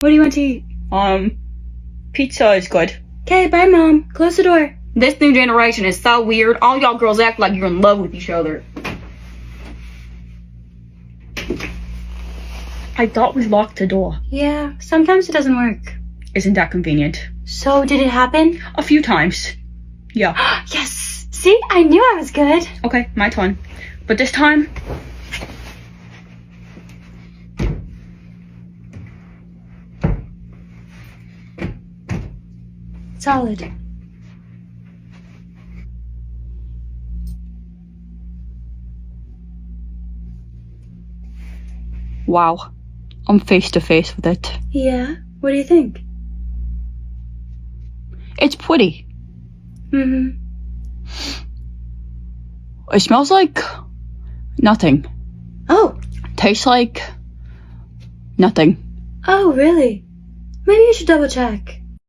What do you want to eat? Pizza is good. Okay, bye, Mom. Close the door. This new generation is so weird. All y'all girls act like you're in love with each other. I thought we locked the door. Yeah, sometimes it doesn't work. Isn't that convenient? So, did it happen? A few times. Yeah. Yes! See? I knew I was good. Okay, my turn. But this time... Solid. Wow. I'm face to face with it. Yeah? What do you think? It's pretty. Mm-hmm. It smells like... nothing. Oh! Tastes like... nothing. Oh, really? Maybe you should double check.